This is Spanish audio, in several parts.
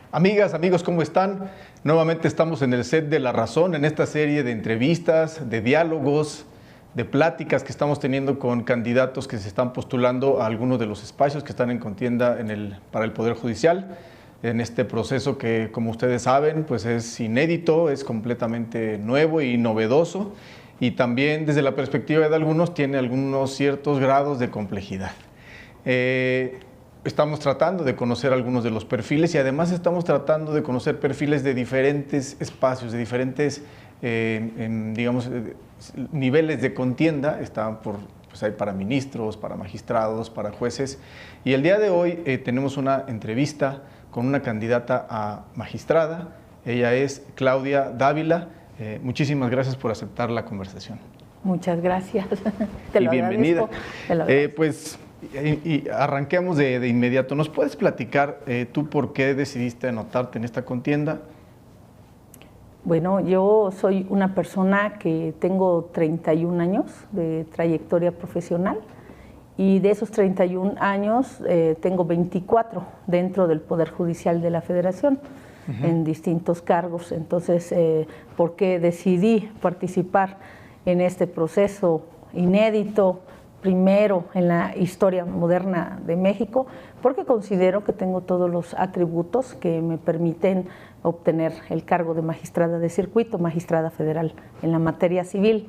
Amigas, amigos, ¿cómo están? Nuevamente estamos en el set de La Razón, en esta serie de entrevistas, de diálogos, de pláticas que estamos teniendo con candidatos que se están postulando a algunos de los espacios que están en contienda para el Poder Judicial. En este proceso que, como ustedes saben, pues es inédito, es completamente nuevo y novedoso, y también desde la perspectiva de algunos tiene algunos ciertos grados de complejidad. Estamos tratando de conocer algunos de los perfiles y además estamos tratando de conocer perfiles de diferentes espacios, de diferentes, digamos, niveles de contienda. Pues hay para ministros, para magistrados, para jueces. Y el día de hoy tenemos una entrevista con una candidata a magistrada. Ella es Claudia Dávila. Muchísimas gracias por aceptar la conversación. Muchas gracias. Te lo bienvenida. Agradezco. Pues arranquemos de inmediato. ¿Nos puedes platicar tú por qué decidiste anotarte en esta contienda? Bueno, yo soy una persona que tengo 31 años de trayectoria profesional y de esos 31 años tengo 24 dentro del Poder Judicial de la Federación, en distintos cargos. Entonces, ¿por qué decidí participar en este proceso inédito, primero en la historia moderna de México? Porque considero que tengo todos los atributos que me permiten obtener el cargo de magistrada de circuito, magistrada federal en la materia civil,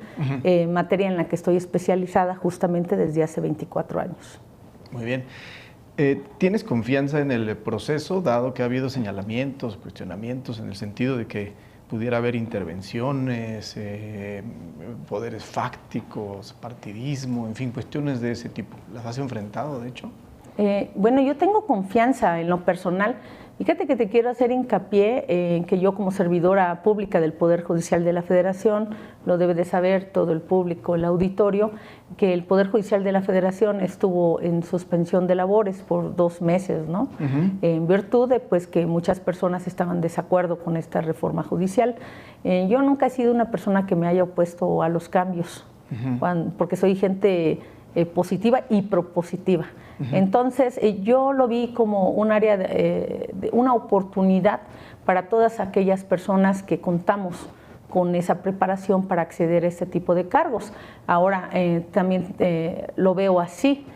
materia en la que estoy especializada justamente desde hace 24 años. Muy bien. ¿Tienes confianza en el proceso, dado que ha habido señalamientos, cuestionamientos en el sentido de que pudiera haber intervenciones, poderes fácticos, partidismo, en fin, cuestiones de ese tipo? ¿Las has enfrentado, de hecho? Bueno, yo tengo confianza en lo personal. Fíjate que te quiero hacer hincapié en que yo, como servidora pública del Poder Judicial de la Federación, lo debe de saber todo el público, el auditorio, que el Poder Judicial de la Federación estuvo en suspensión de labores por 2 meses, ¿no? En virtud de pues, que muchas personas estaban en desacuerdo con esta reforma judicial. Yo nunca he sido una persona que me haya opuesto a los cambios, porque soy gente positiva y propositiva. Entonces, yo lo vi como un área, una oportunidad para todas aquellas personas que contamos con esa preparación para acceder a este tipo de cargos. Ahora, también lo veo así,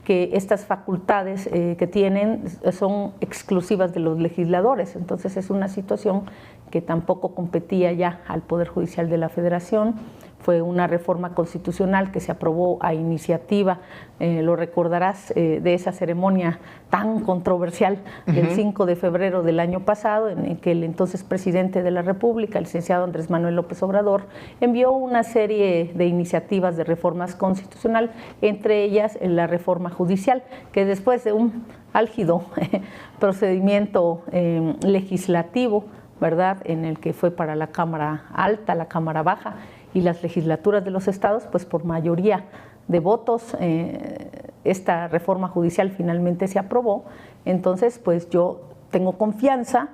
que estas facultades que tienen son exclusivas de los legisladores. Entonces, es una situación que tampoco competía ya al Poder Judicial de la Federación. Fue una reforma constitucional que se aprobó a iniciativa, lo recordarás, de esa ceremonia tan controversial del 5 de febrero del año pasado, en que el entonces presidente de la República, el licenciado Andrés Manuel López Obrador, envió una serie de iniciativas de reformas constitucional, entre ellas la reforma judicial, que después de un álgido procedimiento legislativo, ¿verdad?, en el que fue para la Cámara Alta, la Cámara Baja y las legislaturas de los estados, pues por mayoría de votos esta reforma judicial finalmente se aprobó. Entonces, pues yo tengo confianza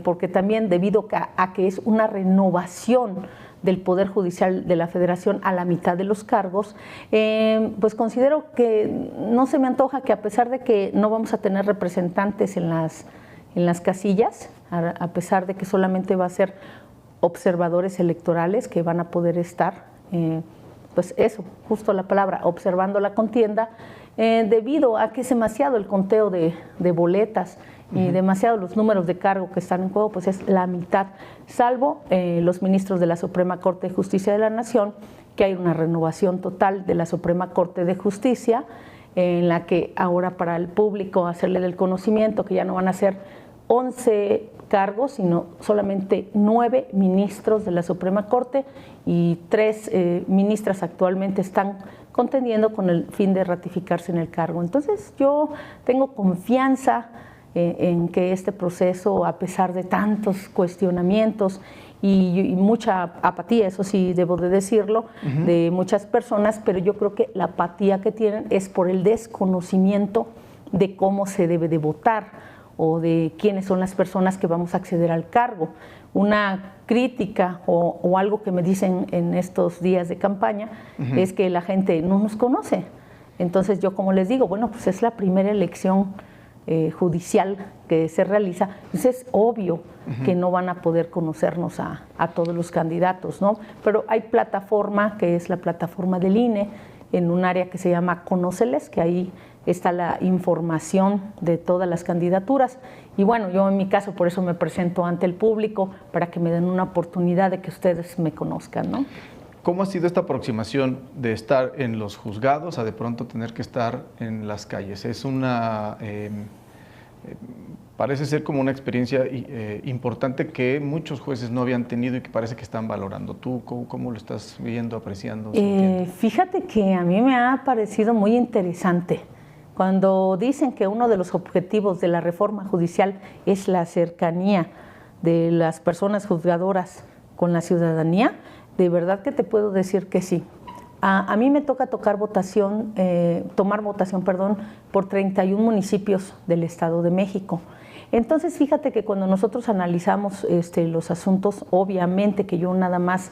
porque también debido a que es una renovación del Poder Judicial de la Federación a la mitad de los cargos, pues considero que no se me antoja que, a pesar de que no vamos a tener representantes en las casillas, a pesar de que solamente va a ser observadores electorales que van a poder estar, pues eso, justo la palabra, observando la contienda, debido a que es demasiado el conteo de boletas y demasiado los números de cargo que están en juego, pues es la mitad, salvo los ministros de la Suprema Corte de Justicia de la Nación, que hay una renovación total de la Suprema Corte de Justicia, en la que ahora, para el público hacerle del conocimiento, que ya no van a ser 11 cargos, sino solamente 9 ministros de la Suprema Corte, y 3 ministras actualmente están contendiendo con el fin de ratificarse en el cargo. Entonces, yo tengo confianza en que este proceso, a pesar de tantos cuestionamientos y mucha apatía, eso sí debo de decirlo, de muchas personas, pero yo creo que la apatía que tienen es por el desconocimiento de cómo se debe de votar o de quiénes son las personas que vamos a acceder al cargo. Una crítica o algo que me dicen en estos días de campaña es que la gente no nos conoce. Entonces yo, como les digo, bueno, pues es la primera elección judicial que se realiza, pues es obvio que no van a poder conocernos a todos los candidatos, ¿no? Pero hay plataforma, que es la plataforma del INE, en un área que se llama Conóceles, que ahí está la información de todas las candidaturas. Y bueno, yo en mi caso por eso me presento ante el público, para que me den una oportunidad de que ustedes me conozcan, ¿no? ¿Cómo ha sido esta aproximación de estar en los juzgados a de pronto tener que estar en las calles? Es una... parece ser como una experiencia importante que muchos jueces no habían tenido y que parece que están valorando. ¿Tú cómo lo estás viendo, apreciando? Fíjate que a mí me ha parecido muy interesante. Cuando dicen que uno de los objetivos de la reforma judicial es la cercanía de las personas juzgadoras con la ciudadanía, de verdad que te puedo decir que sí. A mí me toca tomar votación por 31 municipios del Estado de México. Entonces, fíjate que cuando nosotros analizamos los asuntos, obviamente que yo nada más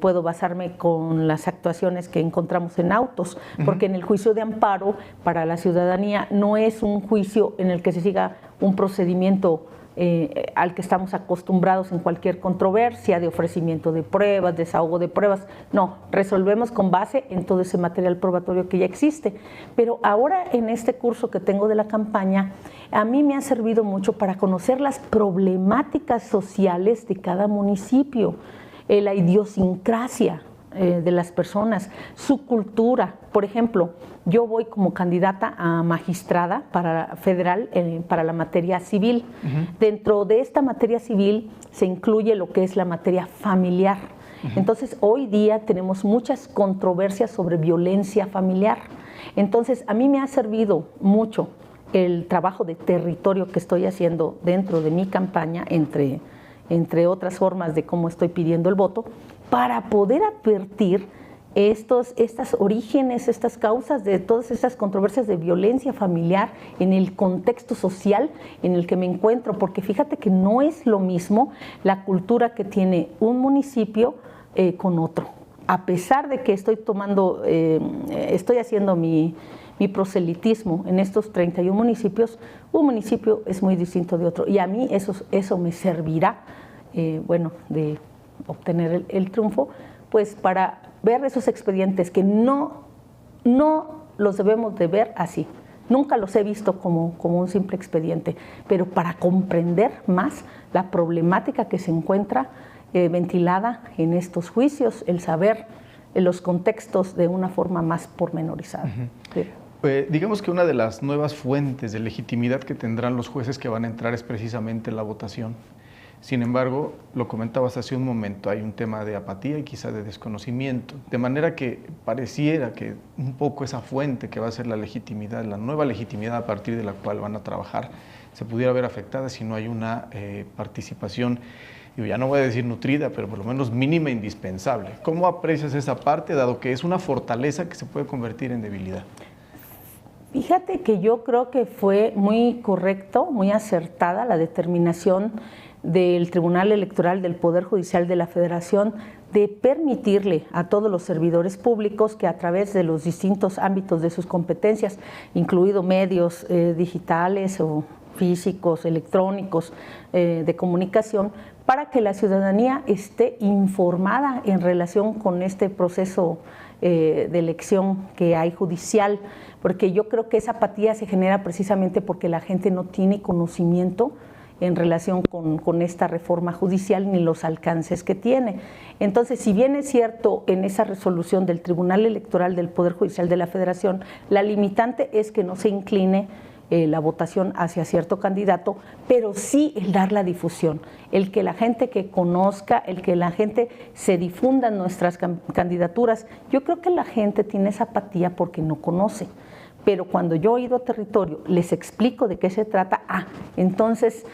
puedo basarme con las actuaciones que encontramos en autos, porque en el juicio de amparo para la ciudadanía no es un juicio en el que se siga un procedimiento al que estamos acostumbrados en cualquier controversia de ofrecimiento de pruebas, desahogo de pruebas. No, resolvemos con base en todo ese material probatorio que ya existe. Pero ahora en este curso que tengo de la campaña, a mí me ha servido mucho para conocer las problemáticas sociales de cada municipio, la idiosincrasia de las personas, su cultura. Por ejemplo, yo voy como candidata a magistrada federal para la materia civil. Dentro de esta materia civil se incluye lo que es la materia familiar. Entonces, hoy día tenemos muchas controversias sobre violencia familiar. Entonces, a mí me ha servido mucho el trabajo de territorio que estoy haciendo dentro de mi campaña, entre otras formas de cómo estoy pidiendo el voto, para poder advertir estas orígenes, estas causas de todas estas controversias de violencia familiar en el contexto social en el que me encuentro, porque fíjate que no es lo mismo la cultura que tiene un municipio con otro. A pesar de que estoy haciendo mi proselitismo en estos 31 municipios, un municipio es muy distinto de otro, y a mí eso me servirá, de obtener el triunfo, pues para ver esos expedientes que no los debemos de ver así. Nunca los he visto como un simple expediente, pero para comprender más la problemática que se encuentra ventilada en estos juicios, el saber los contextos de una forma más pormenorizada. Sí. Digamos que una de las nuevas fuentes de legitimidad que tendrán los jueces que van a entrar es precisamente la votación. Sin embargo, lo comentabas hace un momento, hay un tema de apatía y quizá de desconocimiento, de manera que pareciera que un poco esa fuente que va a ser la legitimidad, la nueva legitimidad a partir de la cual van a trabajar, se pudiera ver afectada si no hay una participación, yo ya no voy a decir nutrida, pero por lo menos mínima e indispensable. ¿Cómo aprecias esa parte, dado que es una fortaleza que se puede convertir en debilidad? Fíjate que yo creo que fue muy correcto, muy acertada la determinación del Tribunal Electoral del Poder Judicial de la Federación de permitirle a todos los servidores públicos que a través de los distintos ámbitos de sus competencias, incluidos medios digitales o físicos, electrónicos, de comunicación, para que la ciudadanía esté informada en relación con este proceso de elección que hay judicial, porque yo creo que esa apatía se genera precisamente porque la gente no tiene conocimiento en relación con esta reforma judicial ni los alcances que tiene. Entonces, si bien es cierto en esa resolución del Tribunal Electoral del Poder Judicial de la Federación, la limitante es que no se incline la votación hacia cierto candidato, pero sí el dar la difusión, el que la gente que conozca, el que la gente se difunda nuestras candidaturas. Yo creo que la gente tiene esa apatía porque no conoce. Pero cuando yo he ido a territorio, les explico de qué se trata, entonces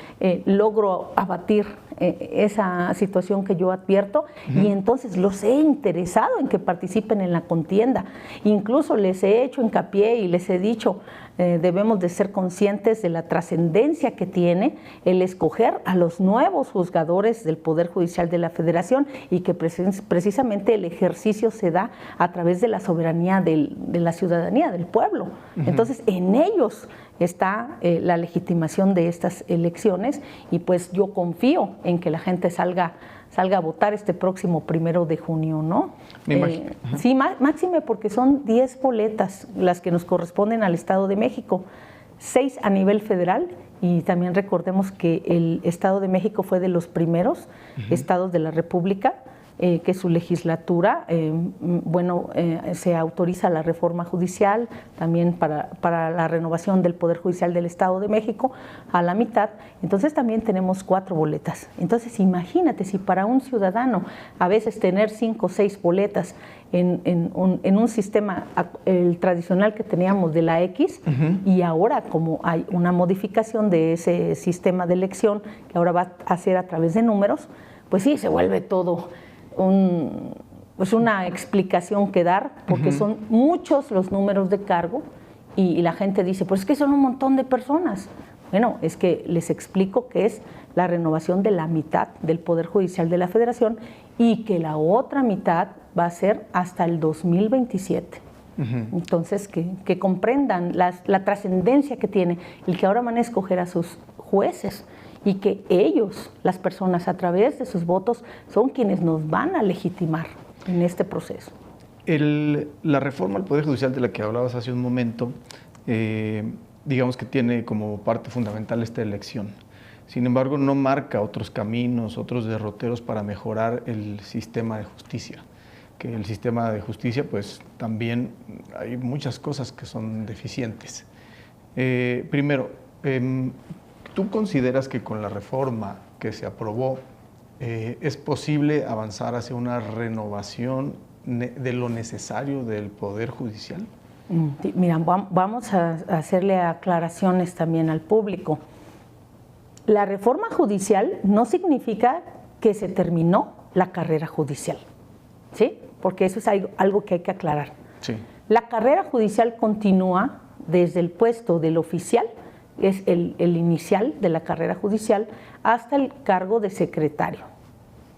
logro abatir esa situación que yo advierto y entonces los he interesado en que participen en la contienda. Incluso les he hecho hincapié y les he dicho, debemos de ser conscientes de la trascendencia que tiene el escoger a los nuevos juzgadores del Poder Judicial de la Federación y que precisamente el ejercicio se da a través de la soberanía de la ciudadanía, del pueblo. Entonces, en ellos está la legitimación de estas elecciones y pues yo confío en que la gente salga a votar este próximo 1 de junio, ¿no? Sí, máxime porque son 10 boletas las que nos corresponden al Estado de México, 6 a nivel federal y también recordemos que el Estado de México fue de los primeros estados de la República que su legislatura, se autoriza la reforma judicial, también para la renovación del Poder Judicial del Estado de México a la mitad, entonces también tenemos 4 boletas. Entonces imagínate si para un ciudadano a veces tener 5 o 6 boletas en un sistema el tradicional que teníamos de la X y ahora como hay una modificación de ese sistema de elección que ahora va a ser a través de números, pues sí, se vuelve todo una explicación que dar, porque son muchos los números de cargo y la gente dice, pues es que son un montón de personas. Bueno, es que les explico que es la renovación de la mitad del Poder Judicial de la Federación y que la otra mitad va a ser hasta el 2027. Entonces, que comprendan la trascendencia que tiene el que ahora van a escoger a sus jueces y que ellos, las personas, a través de sus votos, son quienes nos van a legitimar en este proceso. La reforma al Poder Judicial de la que hablabas hace un momento, digamos que tiene como parte fundamental esta elección. Sin embargo, no marca otros caminos, otros derroteros para mejorar el sistema de justicia. Que el sistema de justicia, pues también hay muchas cosas que son deficientes. Primero, ¿tú consideras que con la reforma que se aprobó es posible avanzar hacia una renovación de lo necesario del Poder Judicial? Mira, vamos a hacerle aclaraciones también al público. La reforma judicial no significa que se terminó la carrera judicial, ¿sí? Porque eso es algo que hay que aclarar. Sí. La carrera judicial continúa desde el puesto del oficial, es el inicial de la carrera judicial, hasta el cargo de secretario,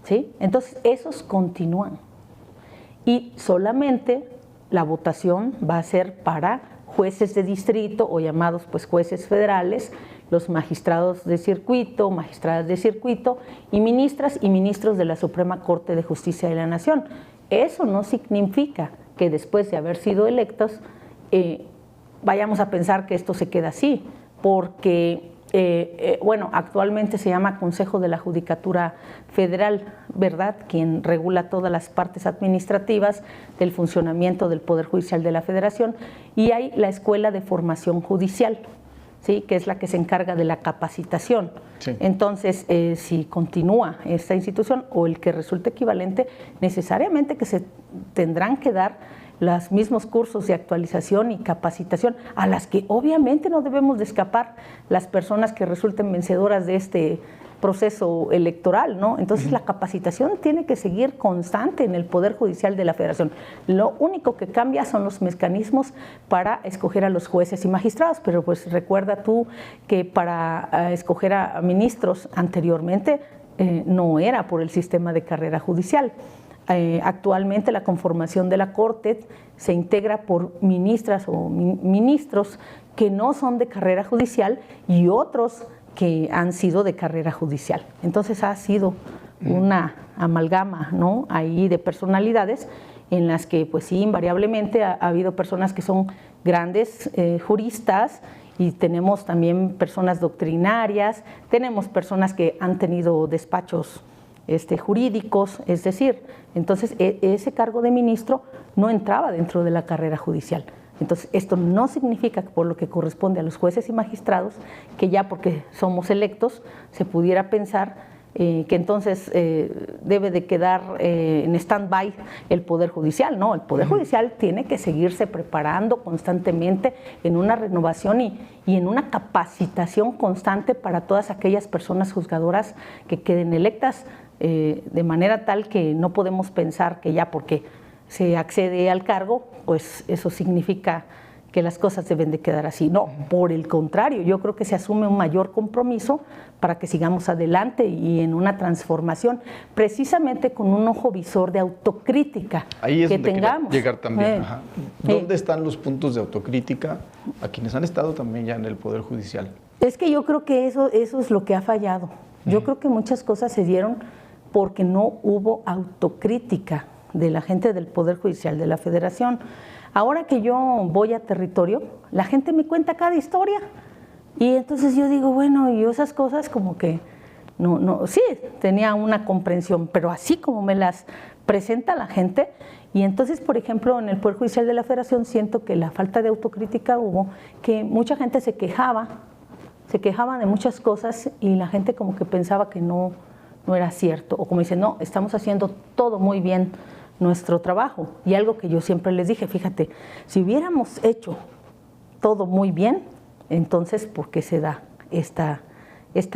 ¿sí? Entonces, esos continúan. Y solamente la votación va a ser para jueces de distrito o llamados pues jueces federales, los magistrados de circuito, magistradas de circuito y ministras y ministros de la Suprema Corte de Justicia de la Nación. Eso no significa que después de haber sido electos vayamos a pensar que esto se queda así, porque actualmente se llama Consejo de la Judicatura Federal, ¿verdad?, quien regula todas las partes administrativas del funcionamiento del Poder Judicial de la Federación, y hay la Escuela de Formación Judicial, ¿sí?, que es la que se encarga de la capacitación. Sí. Entonces, si continúa esta institución o el que resulte equivalente, necesariamente que se tendrán que dar los mismos cursos de actualización y capacitación a las que obviamente no debemos de escapar las personas que resulten vencedoras de este proceso electoral, ¿no? Entonces la capacitación tiene que seguir constante en el Poder Judicial de la Federación. Lo único que cambia son los mecanismos para escoger a los jueces y magistrados, pero pues recuerda tú que para escoger a ministros anteriormente no era por el sistema de carrera judicial. Actualmente la conformación de la Corte se integra por ministras o ministros que no son de carrera judicial y otros que han sido de carrera judicial. Entonces ha sido una amalgama, ¿no?, ahí de personalidades en las que pues sí, invariablemente ha habido personas que son grandes juristas y tenemos también personas doctrinarias, tenemos personas que han tenido despachos jurídicos, es decir, entonces ese cargo de ministro no entraba dentro de la carrera judicial. Entonces, esto no significa que por lo que corresponde a los jueces y magistrados, que ya porque somos electos, se pudiera pensar que entonces debe de quedar en stand-by el Poder Judicial. No, el Poder Judicial tiene que seguirse preparando constantemente en una renovación y en una capacitación constante para todas aquellas personas juzgadoras que queden electas, de manera tal que no podemos pensar que ya porque se accede al cargo, pues eso significa que las cosas deben de quedar así. No, por el contrario, yo creo que se asume un mayor compromiso para que sigamos adelante y en una transformación, precisamente con un ojo visor de autocrítica. Ahí es que donde tengamos. Llegar también. ¿Dónde están los puntos de autocrítica a quienes han estado también ya en el Poder Judicial? Es que yo creo que eso es lo que ha fallado. Yo creo que muchas cosas se dieron porque no hubo autocrítica de la gente del Poder Judicial de la Federación. Ahora que yo voy a territorio, la gente me cuenta cada historia y entonces yo digo, bueno, y esas cosas como que sí, tenía una comprensión, pero así como me las presenta la gente, y entonces, por ejemplo, en el Poder Judicial de la Federación siento que la falta de autocrítica hubo, que mucha gente se quejaba de muchas cosas y la gente como que pensaba que no era cierto, o como dice, no, estamos haciendo todo muy bien nuestro trabajo. Y algo que yo siempre les dije, fíjate, si hubiéramos hecho todo muy bien, entonces, ¿por qué se da esta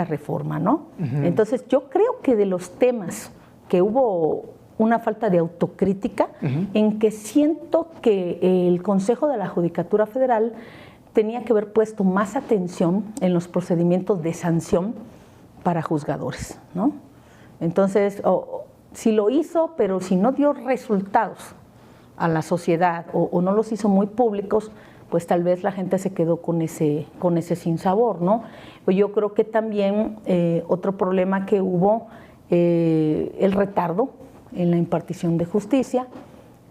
reforma, no? Entonces, yo creo que de los temas que hubo una falta de autocrítica, en que siento que el Consejo de la Judicatura Federal tenía que haber puesto más atención en los procedimientos de sanción para juzgadores, ¿no? Entonces, si lo hizo, pero si no dio resultados a la sociedad o no los hizo muy públicos, pues tal vez la gente se quedó con ese sinsabor, ¿no? Yo creo que también otro problema que hubo, el retardo en la impartición de justicia,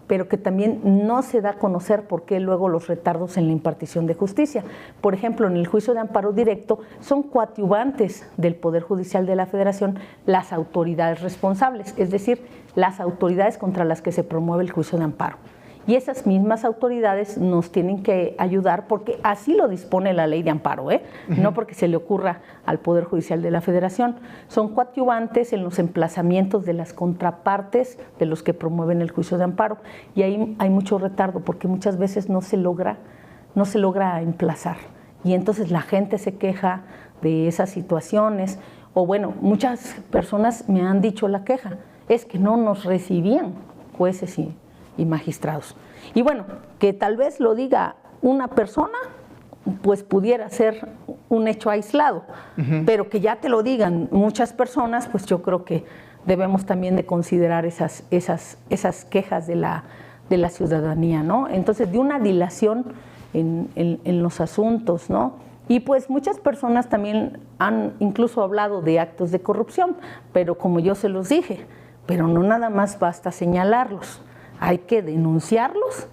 pero que también no se da a conocer por qué luego los retardos en la impartición de justicia. Por ejemplo, en el juicio de amparo directo son coadyuvantes del Poder Judicial de la Federación las autoridades responsables, es decir, las autoridades contra las que se promueve el juicio de amparo. Y esas mismas autoridades nos tienen que ayudar porque así lo dispone la ley de amparo, no porque se le ocurra al Poder Judicial de la Federación. Son coadyuvantes en los emplazamientos de las contrapartes de los que promueven el juicio de amparo. Y ahí hay mucho retardo porque muchas veces no se logra emplazar. Y entonces la gente se queja de esas situaciones. O bueno, muchas personas me han dicho la queja, es que no nos recibían jueces y magistrados. Y bueno, que tal vez lo diga una persona, pues pudiera ser un hecho aislado, pero que ya te lo digan muchas personas, pues yo creo que debemos también de considerar esas quejas de la ciudadanía, ¿no? Entonces, de una dilación en los asuntos, ¿no? Y pues muchas personas también han incluso hablado de actos de corrupción, pero como yo se los dije, pero no nada más basta señalarlos. Hay que denunciarlos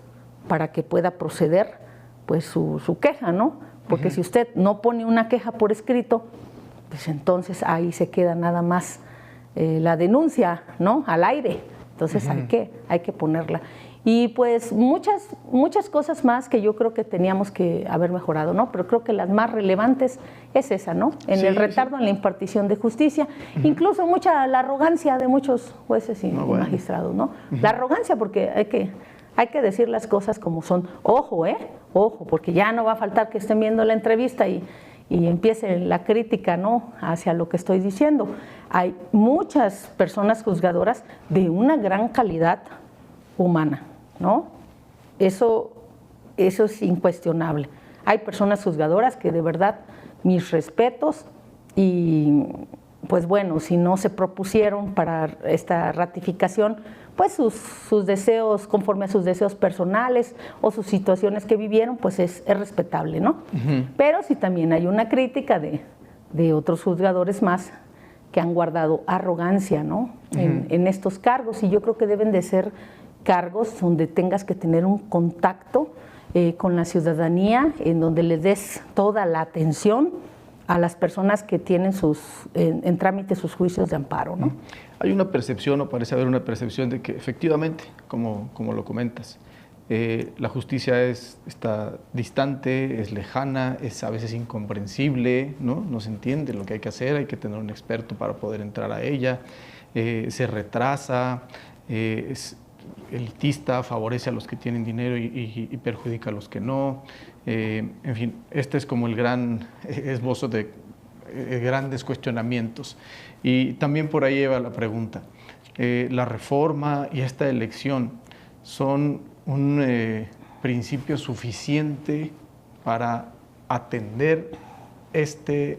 para que pueda proceder pues su queja, ¿no? Porque si usted no pone una queja por escrito, pues entonces ahí se queda nada más la denuncia, ¿no? Al aire. Entonces hay que ponerla. Y pues muchas cosas más que yo creo que teníamos que haber mejorado, ¿no? Pero creo que las más relevantes es esa, ¿no? En el retardo en la impartición de justicia, incluso la arrogancia de muchos jueces y magistrados, ¿no? La arrogancia, porque hay que decir las cosas como son. Ojo, ojo, porque ya no va a faltar que estén viendo la entrevista y empiece la crítica, ¿no?, hacia lo que estoy diciendo. Hay muchas personas juzgadoras de una gran calidad humana, ¿no? Eso es incuestionable. Hay personas juzgadoras que de verdad, mis respetos, y pues bueno, si no se propusieron para esta ratificación, pues sus deseos, conforme a sus deseos personales o sus situaciones que vivieron, pues es respetable, ¿no? Pero sí también hay una crítica de otros juzgadores más que han guardado arrogancia, ¿no? En estos cargos, y yo creo que deben de ser cargos donde tengas que tener un contacto con la ciudadanía, en donde les des toda la atención a las personas que tienen en trámite sus juicios de amparo, ¿no? Hay una percepción, o parece haber una percepción, de que efectivamente, como lo comentas, la justicia está distante, es lejana, es a veces incomprensible, ¿no? No se entiende lo que hay que hacer, hay que tener un experto para poder entrar a ella, se retrasa, es elitista, favorece a los que tienen dinero y perjudica a los que no. En fin, este es como el gran esbozo de grandes cuestionamientos. Y también por ahí lleva la pregunta. La reforma y esta elección son principio suficiente para atender esta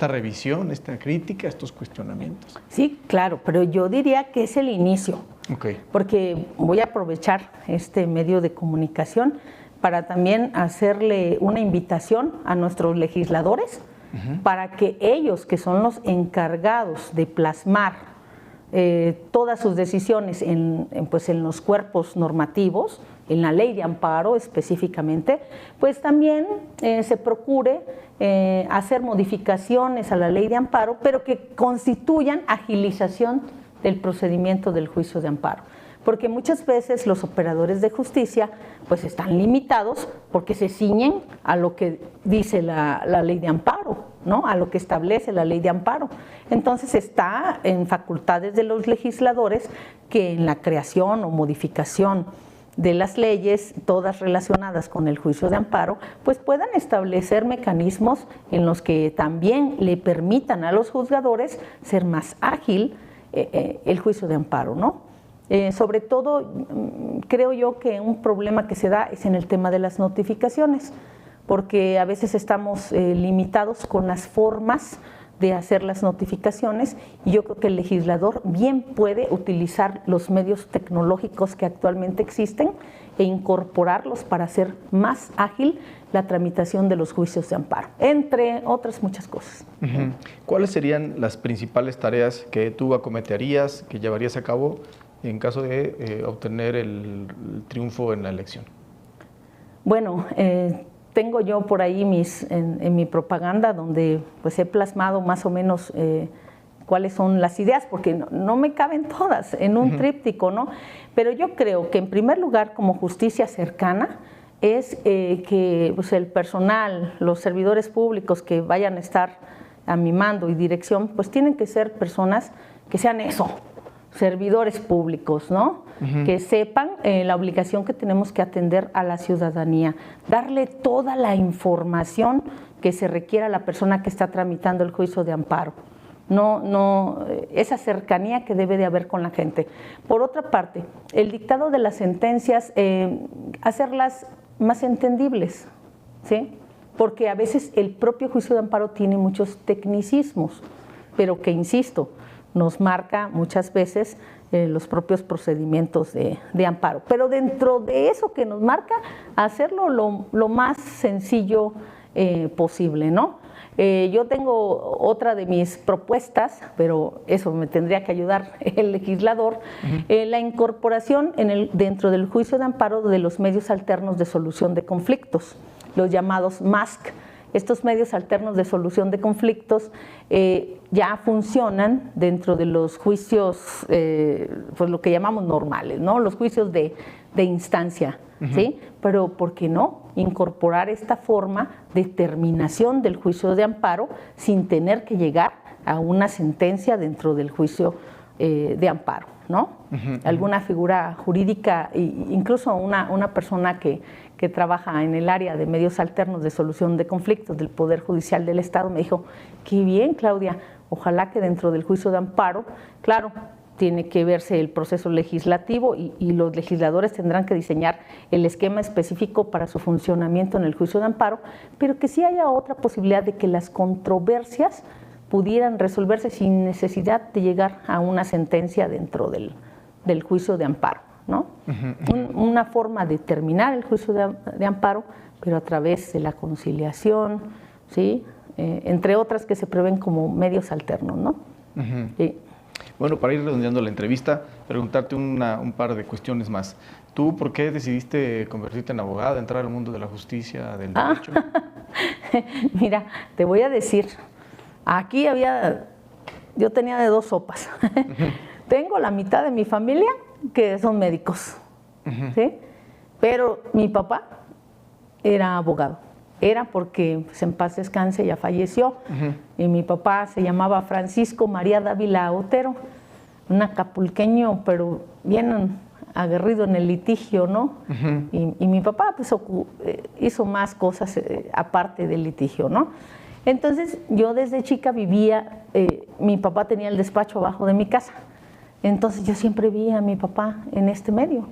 revisión, esta crítica, estos cuestionamientos? Sí, claro, pero yo diría que es el inicio. Okay. Porque voy a aprovechar este medio de comunicación para también hacerle una invitación a nuestros legisladores para que ellos, que son los encargados de plasmar todas sus decisiones en los cuerpos normativos, en la ley de amparo específicamente, pues también se procure hacer modificaciones a la ley de amparo, pero que constituyan agilización del procedimiento del juicio de amparo. Porque muchas veces los operadores de justicia pues están limitados porque se ciñen a lo que dice la ley de amparo, ¿no? A lo que establece la ley de amparo. Entonces está en facultades de los legisladores que en la creación o modificación de las leyes, todas relacionadas con el juicio de amparo, pues puedan establecer mecanismos en los que también le permitan a los juzgadores ser más ágil el juicio de amparo, ¿no? Sobre todo, creo yo que un problema que se da es en el tema de las notificaciones, porque a veces estamos limitados con las formas de hacer las notificaciones, y yo creo que el legislador bien puede utilizar los medios tecnológicos que actualmente existen e incorporarlos para hacer más ágil la tramitación de los juicios de amparo, entre otras muchas cosas. ¿Cuáles serían las principales tareas que tú acometerías, que llevarías a cabo en caso de obtener el triunfo en la elección? Bueno, tengo yo por ahí en mi propaganda donde pues he plasmado más o menos cuáles son las ideas, porque no me caben todas en un tríptico, ¿no? Pero yo creo que en primer lugar, como justicia cercana, es que pues, el personal, los servidores públicos que vayan a estar a mi mando y dirección, pues tienen que ser personas que sean eso, servidores públicos, ¿no? Que sepan la obligación que tenemos que atender a la ciudadanía, darle toda la información que se requiera a la persona que está tramitando el juicio de amparo. Esa cercanía que debe de haber con la gente. Por otra parte, el dictado de las sentencias, hacerlas más entendibles, ¿sí? Porque a veces el propio juicio de amparo tiene muchos tecnicismos, pero que, insisto, nos marca muchas veces los propios procedimientos de amparo. Pero dentro de eso que nos marca, hacerlo lo más sencillo posible, ¿no? Yo tengo otra de mis propuestas, pero eso me tendría que ayudar el legislador, la incorporación dentro del juicio de amparo de los medios alternos de solución de conflictos, los llamados MASC. Estos medios alternos de solución de conflictos ya funcionan dentro de los juicios, pues lo que llamamos normales, ¿no? Los juicios de instancia, ¿sí? Pero ¿por qué no incorporar esta forma de terminación del juicio de amparo sin tener que llegar a una sentencia dentro del juicio de amparo, ¿no? Alguna figura jurídica, incluso una persona que trabaja en el área de medios alternos de solución de conflictos del Poder Judicial del Estado, me dijo, qué bien, Claudia, ojalá que dentro del juicio de amparo, claro, tiene que verse el proceso legislativo y los legisladores tendrán que diseñar el esquema específico para su funcionamiento en el juicio de amparo, pero que sí haya otra posibilidad de que las controversias pudieran resolverse sin necesidad de llegar a una sentencia dentro del juicio de amparo, ¿no? Una forma de terminar el juicio de amparo, pero a través de la conciliación, ¿sí? Entre otras que se prevén como medios alternos, ¿no? Sí. Bueno, para ir redondeando la entrevista, preguntarte un par de cuestiones más. ¿Tú por qué decidiste convertirte en abogada, entrar al mundo de la justicia, del derecho? Mira, te voy a decir, aquí yo tenía de dos sopas. Tengo la mitad de mi familia que son médicos, ¿sí? Pero mi papá era abogado. Era porque, pues, en paz descanse, ya falleció. Y mi papá se llamaba Francisco María Dávila Otero, un acapulqueño, pero bien aguerrido en el litigio, ¿no? Y mi papá, pues, hizo más cosas aparte del litigio, ¿no? Entonces, yo desde chica vivía, mi papá tenía el despacho abajo de mi casa. Entonces, yo siempre vi a mi papá en este medio.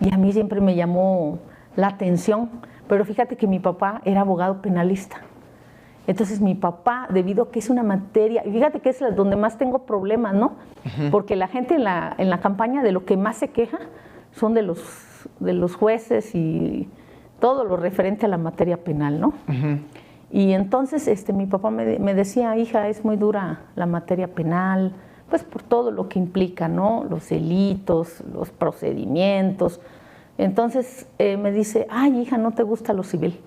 y a mí siempre me llamó la atención, pero fíjate que mi papá era abogado penalista. Entonces mi papá, debido a que es una materia, y fíjate que es donde más tengo problemas, ¿no? Porque la gente en la campaña de lo que más se queja son de los jueces y todo lo referente a la materia penal, ¿no? Y entonces mi papá me decía, hija, es muy dura la materia penal, pues por todo lo que implica, ¿no? Los delitos, los procedimientos. Entonces me dice, ay, hija, ¿no te gusta lo civil?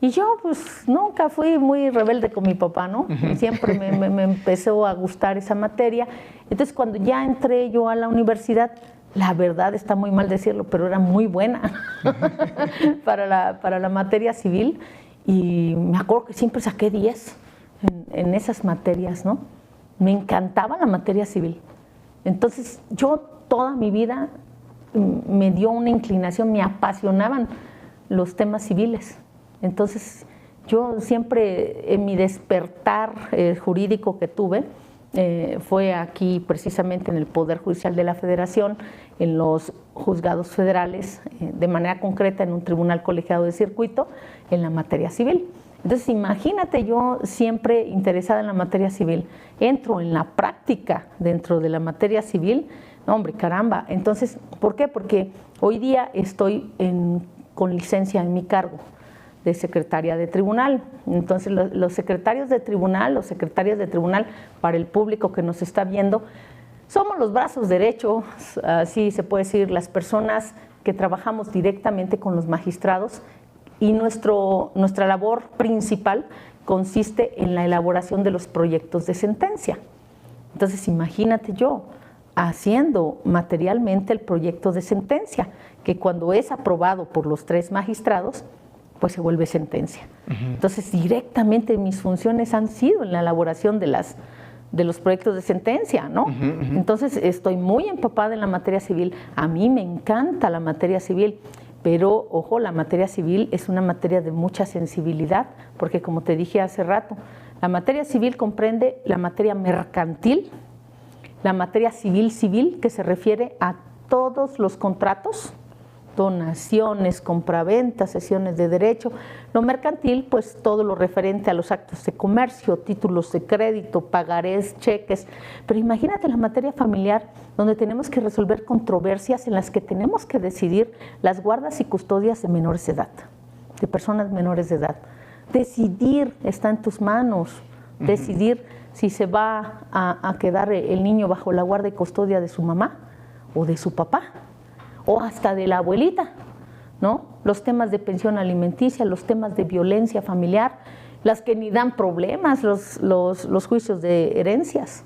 Y yo pues nunca fui muy rebelde con mi papá, ¿no? Siempre me empezó a gustar esa materia. Entonces cuando ya entré yo a la universidad, la verdad está muy mal decirlo, pero era muy buena para la materia civil. Y me acuerdo que siempre saqué 10 en esas materias, ¿no? Me encantaba la materia civil. Entonces yo toda mi vida me dio una inclinación, me apasionaban los temas civiles. Entonces, yo siempre en mi despertar jurídico que tuve, fue aquí precisamente en el Poder Judicial de la Federación, en los juzgados federales, de manera concreta en un tribunal colegiado de circuito, en la materia civil. Entonces, imagínate, yo siempre interesada en la materia civil, entro en la práctica dentro de la materia civil, no, hombre, caramba. Entonces, ¿por qué? Porque hoy día estoy con licencia en mi cargo de secretaria de tribunal. Entonces los secretarios de tribunal, los secretarias de tribunal, para el público que nos está viendo, somos los brazos derechos, así se puede decir, las personas que trabajamos directamente con los magistrados, y nuestra labor principal consiste en la elaboración de los proyectos de sentencia. Entonces imagínate yo haciendo materialmente el proyecto de sentencia, que cuando es aprobado por los 3 magistrados, pues se vuelve sentencia. Entonces, directamente mis funciones han sido en la elaboración de los proyectos de sentencia, ¿no? Entonces, estoy muy empapada en la materia civil. A mí me encanta la materia civil, pero, ojo, la materia civil es una materia de mucha sensibilidad, porque como te dije hace rato, la materia civil comprende la materia mercantil, la materia civil, que se refiere a todos los contratos, donaciones, compraventas, cesiones de derecho. Lo mercantil, pues todo lo referente a los actos de comercio, títulos de crédito, pagarés, cheques. Pero imagínate la materia familiar, donde tenemos que resolver controversias en las que tenemos que decidir las guardas y custodias de menores de edad, de personas menores de edad. Decidir está en tus manos, decidir si se va a quedar el niño bajo la guarda y custodia de su mamá o de su papá, o hasta de la abuelita, ¿no? Los temas de pensión alimenticia, los temas de violencia familiar, las que ni dan problemas, los juicios de herencias.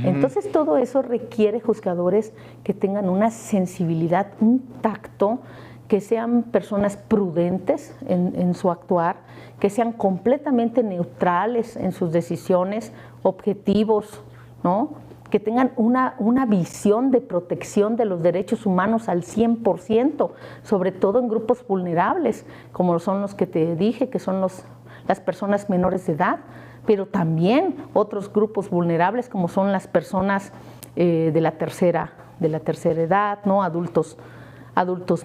Entonces todo eso requiere juzgadores que tengan una sensibilidad, un tacto, que sean personas prudentes en su actuar, que sean completamente neutrales en sus decisiones, objetivos, ¿no? Que tengan una visión de protección de los derechos humanos al 100%, sobre todo en grupos vulnerables, como son los que te dije, que son las personas menores de edad, pero también otros grupos vulnerables, como son las personas de la tercera edad, ¿no? Adultos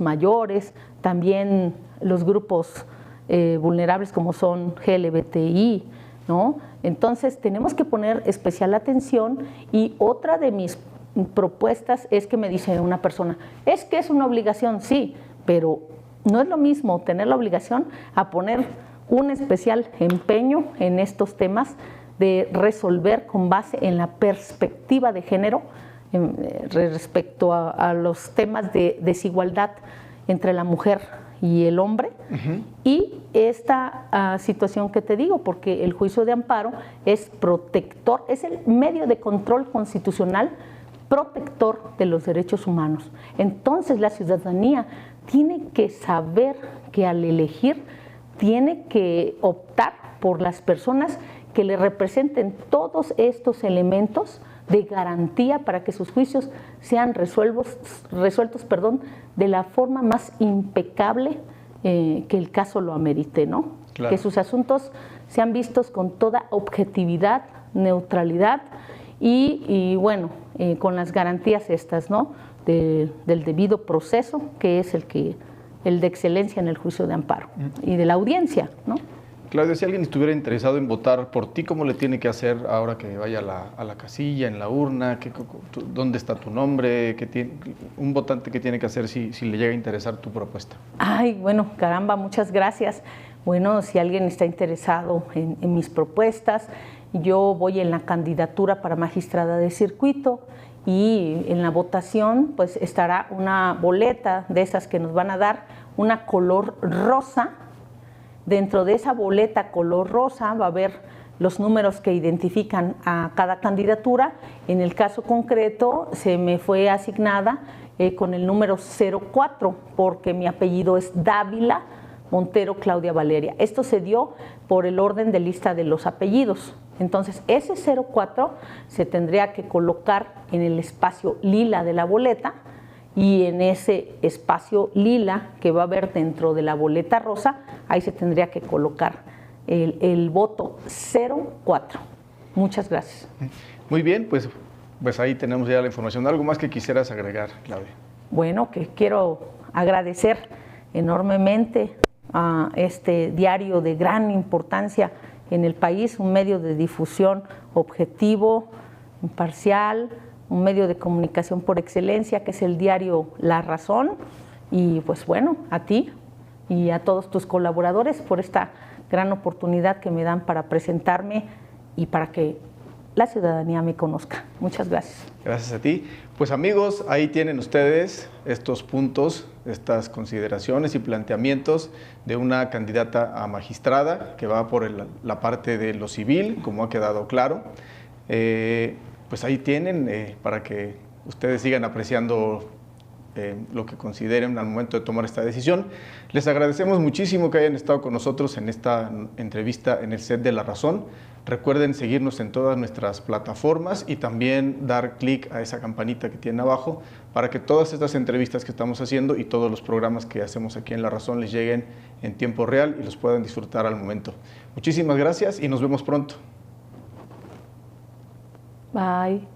mayores, también los grupos vulnerables como son LGBTI, ¿no? Entonces tenemos que poner especial atención. Y otra de mis propuestas es que me dice una persona, es que es una obligación, sí, pero no es lo mismo tener la obligación a poner un especial empeño en estos temas de resolver con base en la perspectiva de género respecto a los temas de desigualdad entre la mujer y el hombre, y esta situación que te digo, porque el juicio de amparo es protector, es el medio de control constitucional protector de los derechos humanos. Entonces la ciudadanía tiene que saber que al elegir tiene que optar por las personas que le representen todos estos elementos de garantía para que sus juicios sean resueltos de la forma más impecable que el caso lo amerite, ¿no? Claro. Que sus asuntos sean vistos con toda objetividad, neutralidad y bueno, con las garantías estas, ¿no? Del debido proceso, que es el de excelencia en el juicio de amparo y de la audiencia, ¿no? Claudia, si alguien estuviera interesado en votar por ti, ¿cómo le tiene que hacer ahora que vaya a la casilla, en la urna? ¿Dónde está tu nombre? Un votante, ¿qué tiene que hacer si le llega a interesar tu propuesta? Ay, bueno, caramba, muchas gracias. Bueno, si alguien está interesado en mis propuestas, yo voy en la candidatura para magistrada de circuito y en la votación pues estará una boleta de esas que nos van a dar, una color rosa. Dentro de esa boleta color rosa va a haber los números que identifican a cada candidatura. En el caso concreto se me fue asignada con el número 04 porque mi apellido es Dávila Montero Claudia Valeria. Esto se dio por el orden de lista de los apellidos. Entonces ese 04 se tendría que colocar en el espacio lila de la boleta, y en ese espacio lila que va a haber dentro de la boleta rosa, ahí se tendría que colocar el voto 04. Muchas gracias. Muy bien, pues ahí tenemos ya la información. ¿Algo más que quisieras agregar, Claudia? Bueno, que quiero agradecer enormemente a este diario de gran importancia en el país, un medio de difusión objetivo, imparcial, un medio de comunicación por excelencia, que es el diario La Razón, y pues bueno, a ti y a todos tus colaboradores por esta gran oportunidad que me dan para presentarme y para que la ciudadanía me conozca. Muchas gracias. Gracias a ti. Pues amigos, ahí tienen ustedes estos puntos, estas consideraciones y planteamientos de una candidata a magistrada que va por la parte de lo civil, como ha quedado claro. Pues ahí tienen para que ustedes sigan apreciando lo que consideren al momento de tomar esta decisión. Les agradecemos muchísimo que hayan estado con nosotros en esta entrevista en el set de La Razón. Recuerden seguirnos en todas nuestras plataformas y también dar clic a esa campanita que tienen abajo para que todas estas entrevistas que estamos haciendo y todos los programas que hacemos aquí en La Razón les lleguen en tiempo real y los puedan disfrutar al momento. Muchísimas gracias y nos vemos pronto. Bye.